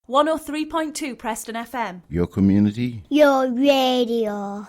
103.2 Preston FM. Your community. Your radio.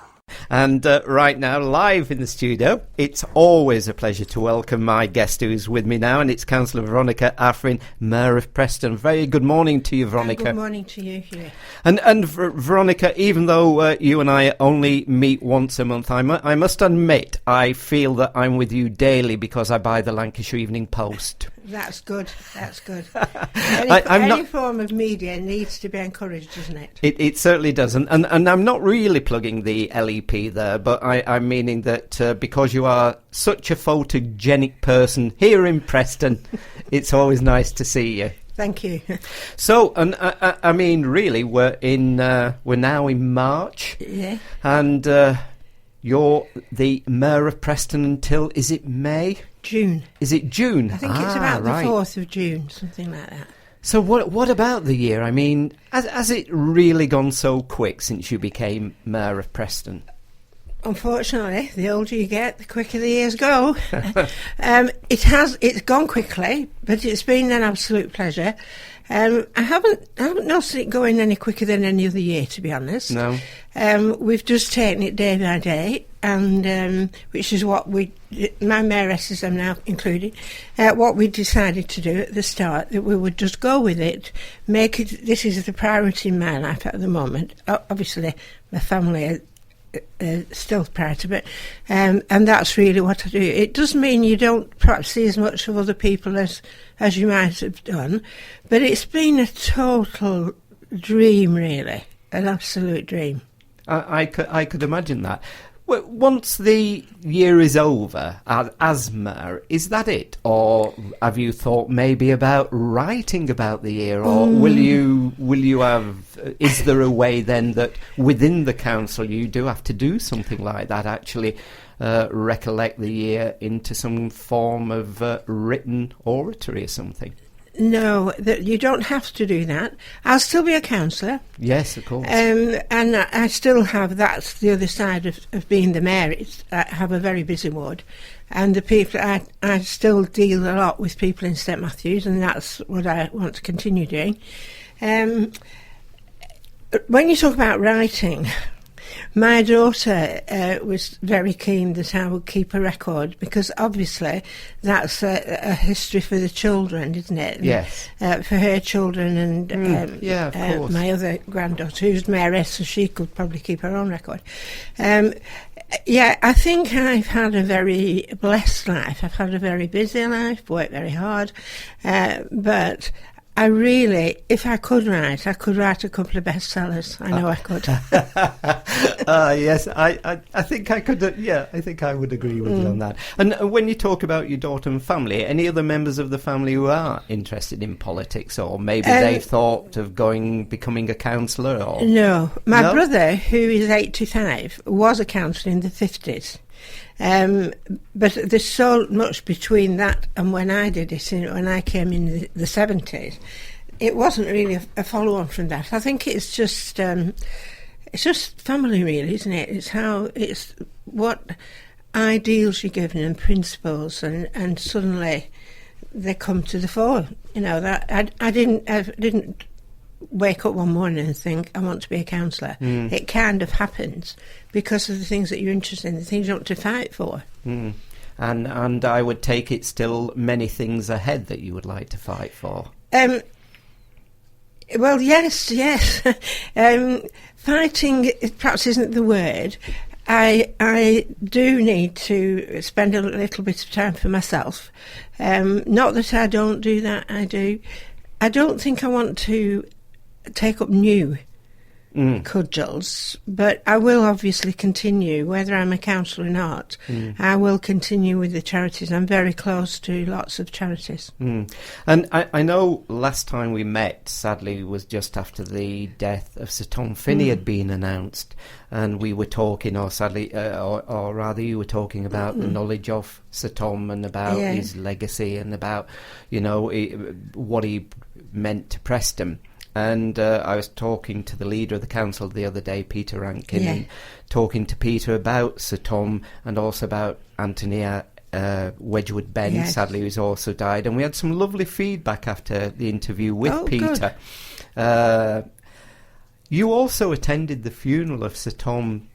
And right now, live in the studio, it's always a pleasure to welcome my guest who is with me now, and it's Cllr Veronica Afrin, Mayor of Preston. Very good morning to you, Veronica. Good morning to you, Hughie. And Veronica, even though you and I only meet once a month, I must admit I feel that I'm with you daily because I buy the Lancashire Evening Post. That's good. That's good. I'm any form of media needs to be encouraged, doesn't it? It certainly does. And I'm not really plugging the LEP there, but I'm meaning that because you are such a photogenic person here in Preston, it's always nice to see you. Thank you. So, and I mean, really, we're now in March. Yeah. And you're the Mayor of Preston until, is it May? June. Is it June? I think it's about the 4th of June, something like that. So what about the year? I mean, has it really gone so quick since you became Mayor of Preston? Unfortunately, the older you get, the quicker the years go. It's gone quickly, but it's been an absolute pleasure. I haven't noticed it going any quicker than any other year, to be honest. No. We've just taken it day by day, and which is what my mayoresses are now included, what we decided to do at the start, that we would just go with it, make it, this is the priority in my life at the moment. Obviously, my family still priority, but and that's really what I do. It does mean you don't perhaps see as much of other people as you might have done, but it's been a total dream, really, an absolute dream. I could imagine that. Well, once the year is over as Mayor, is that it? Or have you thought maybe about writing about the year? Or will you have, is there a way then that within the council you do have to do something like that, actually recollect the year into some form of written oratory or something? No, you don't have to do that. I'll still be a councillor. Yes, of course. And I still have, that's the other side of being the mayor. I have a very busy ward. And the people, I still deal a lot with people in St Matthews, and that's what I want to continue doing. When you talk about writing, my daughter was very keen that I would keep a record, because obviously that's a history for the children, isn't it? Yes. For her children and of course. My other granddaughter, who's mayoress, so she could probably keep her own record. I think I've had a very blessed life. I've had a very busy life, worked very hard, but I really, if I could write a couple of bestsellers. I know I could. Yes, I think I could. I think I would agree with you on that. And when you talk about your daughter and family, any other members of the family who are interested in politics, or maybe they've thought of becoming a councillor? Or no, my brother, who is 85, was a councillor in the 50s. But there's so much between that and when I did it, when I came in the 70s. It wasn't really a follow-on from that. I think it's just family, really, isn't it? It's what ideals you're given and principles, and suddenly they come to the fore. You know, that I didn't wake up one morning and think, I want to be a councillor. It kind of happens because of the things that you're interested in, the things you want to fight for. And I would take it still many things ahead that you would like to fight for. Well, yes. Fighting perhaps isn't the word. I do need to spend a little bit of time for myself. Not that I don't do that, I do. I don't think I want to take up new cudgels, but I will obviously continue, whether I'm a councillor or not. I will continue with the charities. I'm very close to lots of charities. And I know last time we met, sadly, was just after the death of Sir Tom Finney had been announced, and we were talking, or sadly, or rather you were talking about the knowledge of Sir Tom and about his legacy and about, what he meant to Preston. And I was talking to the leader of the council the other day, Peter Rankin, and talking to Peter about Sir Tom and also about Antonia Wedgwood Ben, sadly, who's also died. And we had some lovely feedback after the interview with Peter. You also attended the funeral of Sir Tom.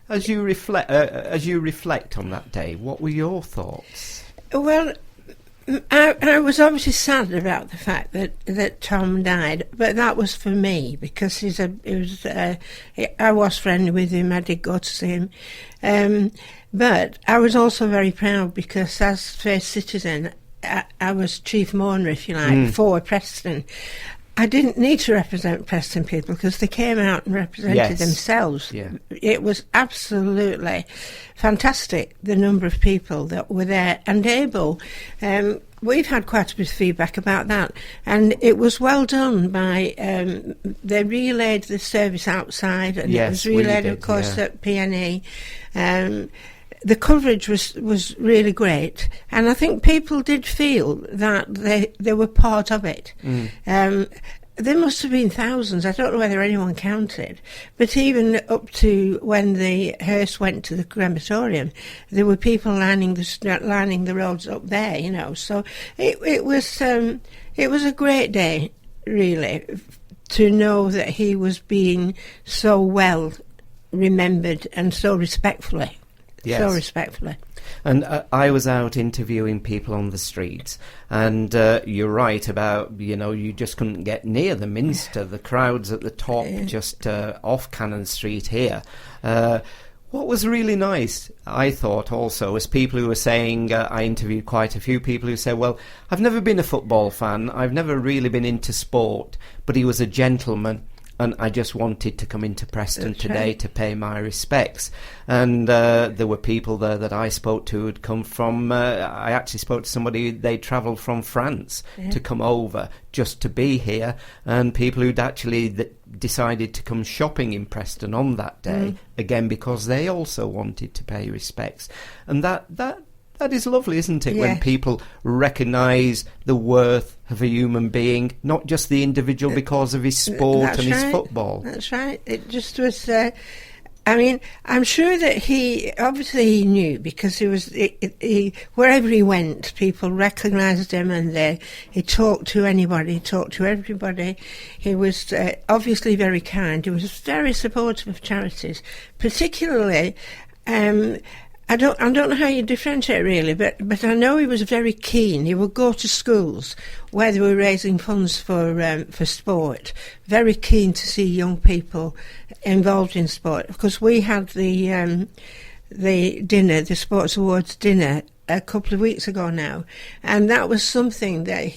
As you reflect on that day, what were your thoughts? Well, I was obviously sad about the fact that Tom died, but that was for me because I was friendly with him. I did go to see him, but I was also very proud because as first citizen, I was chief mourner, if you like, for Preston. I didn't need to represent Preston people because they came out and represented themselves. Yeah. It was absolutely fantastic, the number of people that were there and able. We've had quite a bit of feedback about that, and it was well done by, they relayed the service outside, and it was relayed, of course, at PNE. The coverage was really great, and I think people did feel that they were part of it. There must have been thousands. I don't know whether anyone counted, but even up to when the hearse went to the crematorium, there were people lining the roads up there. You know, so it was a great day, really, to know that he was being so well remembered and so respectfully. Yes. So respectfully. And I was out interviewing people on the streets, and you're right about, you just couldn't get near the Minster, the crowds at the top, just off Cannon Street here. What was really nice, I thought also, was people who were saying, I interviewed quite a few people who said, well, I've never been a football fan, I've never really been into sport, but he was a gentleman. And I just wanted to come into Preston today to pay my respects. And there were people there that I spoke to who'd come from... I actually spoke to somebody, they travelled from France to come over just to be here. And people who'd actually decided to come shopping in Preston on that day, again, because they also wanted to pay respects. And that is lovely, isn't it, when people recognise the worth of a human being, not just the individual because of his sport and his football. That's right. It just was... I'm sure that he knew because he wherever he went, people recognised him, and he talked to anybody, he talked to everybody. He was obviously very kind. He was very supportive of charities, particularly... I don't know how you differentiate really, but I know he was very keen. He would go to schools where they were raising funds for sport. Very keen to see young people involved in sport. Because we had the dinner, the Sports Awards dinner, a couple of weeks ago now, and that was something that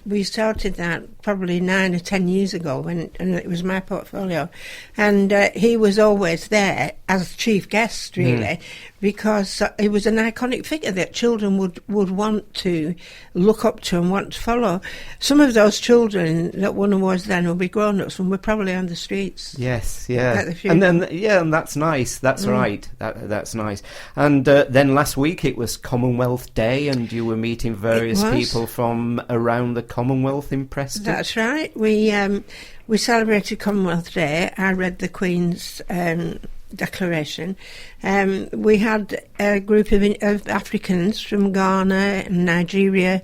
we started that probably 9 or 10 years ago, and it was my portfolio, and he was always there as chief guest, really, because he was an iconic figure that children would want to look up to and want to follow. Some of those children that won awards then will be grown-ups and were probably on the streets. Yes, yeah. And then, and that's nice. That's right. That's nice. And then last week it was Commonwealth Day, and you were meeting various people from around the Commonwealth in Preston. That's right. We celebrated Commonwealth Day. I read the Queen's declaration. We had a group of Africans from Ghana and Nigeria.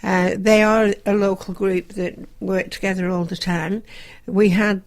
They are a local group that work together all the time. We had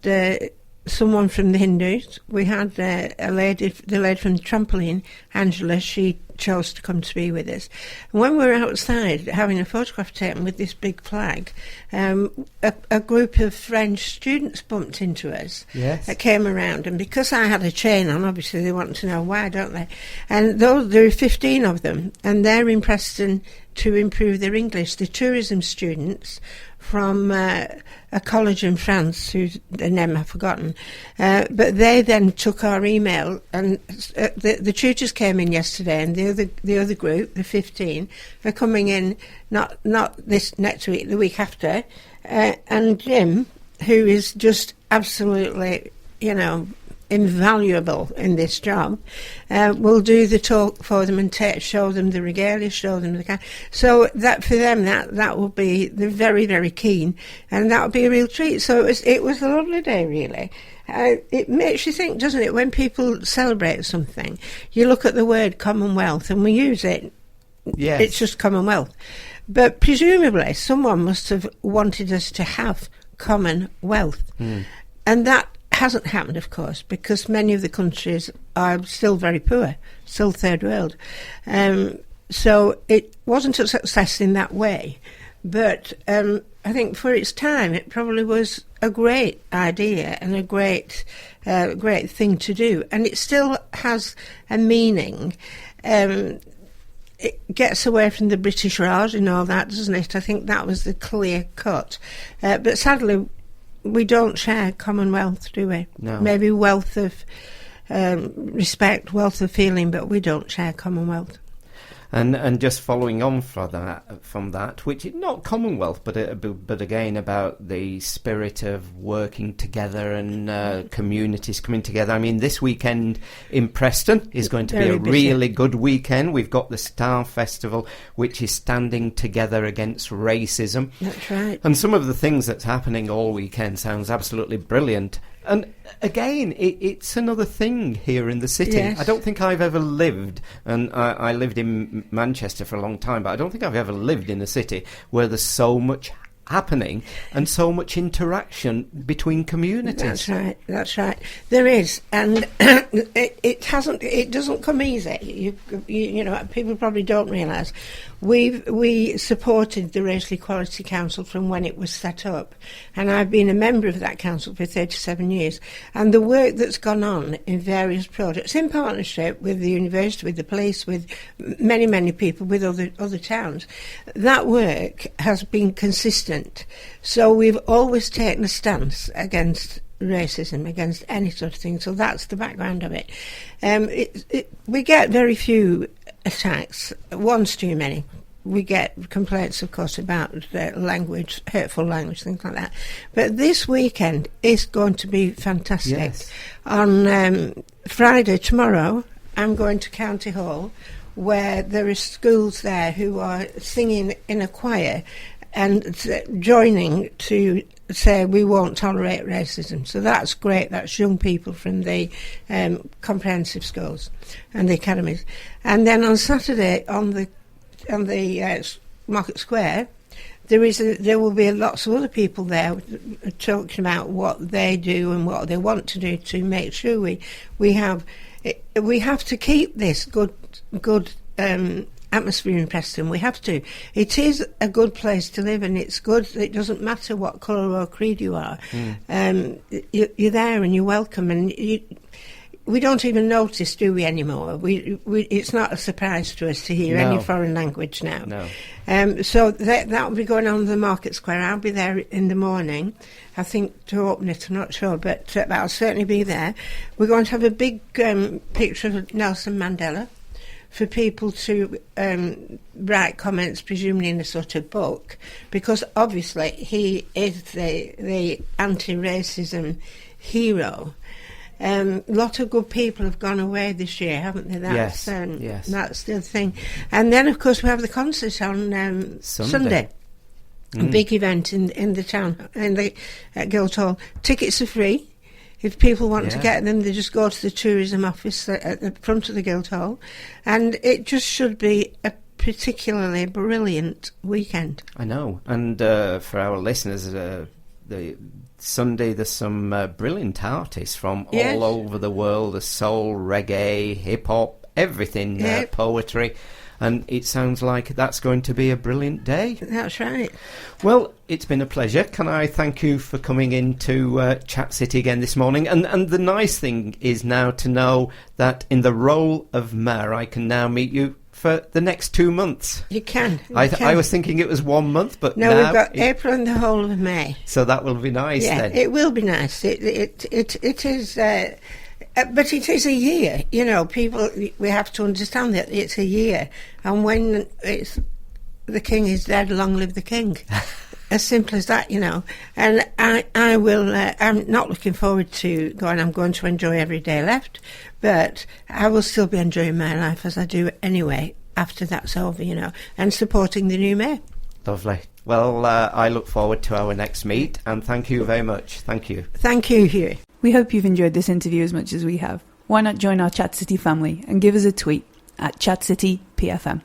someone from the Hindus. We had the lady from the trampoline, Angela. She chose to come to be with us. And when we were outside having a photograph taken with this big flag, a group of French students bumped into us. Yes. That came around, and because I had a chain on, obviously they want to know why, don't they? And there are 15 of them, and they're in Preston to improve their English. They're tourism students from a college in France, whose name I've forgotten. But they then took our email, and the tutors came in yesterday, and the other group, the 15, are coming in not this next week, the week after. And Jim, who is just absolutely, invaluable in this job, will do the talk for them and show them the regalia, show them the so that for them that will be, they're very, very keen, and that will be a real treat. So it was a lovely day, really. It makes you think, doesn't it, when people celebrate something, you look at the word Commonwealth and we use it. Yes. It's just Commonwealth, but presumably someone must have wanted us to have Commonwealth. And that hasn't happened, of course, because many of the countries are still very poor, still third world. So it wasn't a success in that way. But I think for its time, it probably was a great idea and a great thing to do. And it still has a meaning. It gets away from the British Raj and all that, doesn't it? I think that was the clear cut. But sadly, we don't share Commonwealth, do we? No. Maybe wealth of respect, wealth of feeling, but we don't share Commonwealth. And just following on from that, which is not Commonwealth, but again about the spirit of working together and communities coming together. I mean, this weekend in Preston is going to be a really good weekend. We've got the Star Festival, which is standing together against racism. That's right. And some of the things that's happening all weekend sounds absolutely brilliant. And again, it's another thing here in the city. Yes. I don't think I've ever lived, and I lived in Manchester for a long time, but I don't think I've ever lived in a city where there's so much happening and so much interaction between communities. That's right. There is, and it doesn't come easy. You know, people probably don't realise. We supported the Racial Equality Council from when it was set up, and I've been a member of that council for 37 years. And the work that's gone on in various projects, in partnership with the university, with the police, with many people, with other towns, that work has been consistent. So we've always taken a stance against racism, against any sort of thing. So that's the background of it. We get very few attacks, one's too many. We get complaints, of course, about language, hurtful language, things like that. But this weekend is going to be fantastic. Yes. On Friday, tomorrow, I'm going to County Hall, where there are schools there who are singing in a choir and joining to say we won't tolerate racism. So that's great. That's young people from the comprehensive schools and the academies. And then on Saturday on the Market Square, there will be lots of other people there talking about what they do and what they want to do to make sure we have to keep this good atmosphere in Preston. We have to. It is a good place to live, and it's good. It doesn't matter what colour or creed you are. You're there and you're welcome, and we don't even notice, do we, anymore? It's not a surprise to us to hear any foreign language now. No. So that will be going on in the Market Square. I'll be there in the morning, I think, to open it. I'm not sure, but I'll certainly be there. We're going to have a big picture of Nelson Mandela for people to write comments, presumably in a sort of book, because obviously he is the anti-racism hero. A lot of good people have gone away this year, haven't they? Yes. That's the thing. And then, of course, we have the concert on Sunday. A big event in the town, at Guildhall. Tickets are free. If people want to get them, they just go to the tourism office at the front of the Guildhall. And it just should be a particularly brilliant weekend. I know. And for our listeners, the Sunday there's some brilliant artists from all over the world. There's soul, reggae, hip-hop, everything, poetry. And it sounds like that's going to be a brilliant day. That's right. Well, it's been a pleasure. Can I thank you for coming into Chat City again this morning? And the nice thing is now to know that in the role of mayor, I can now meet you for the next 2 months. You can. I was thinking it was 1 month, but no, now we've got April and the whole of May. So that will be nice then. It will be nice. It is... but it is a year, you know. People, we have to understand that it's a year, and when it's the king is dead, long live the king. As simple as that, you know. And I will. I'm not looking forward to going. I'm going to enjoy every day left, but I will still be enjoying my life as I do anyway after that's over, you know, and supporting the new mayor. Lovely. Well, I look forward to our next meet, and thank you very much. Thank you. Thank you, Hughie. We hope you've enjoyed this interview as much as we have. Why not join our Chat City family and give us a tweet at Chat City PFM.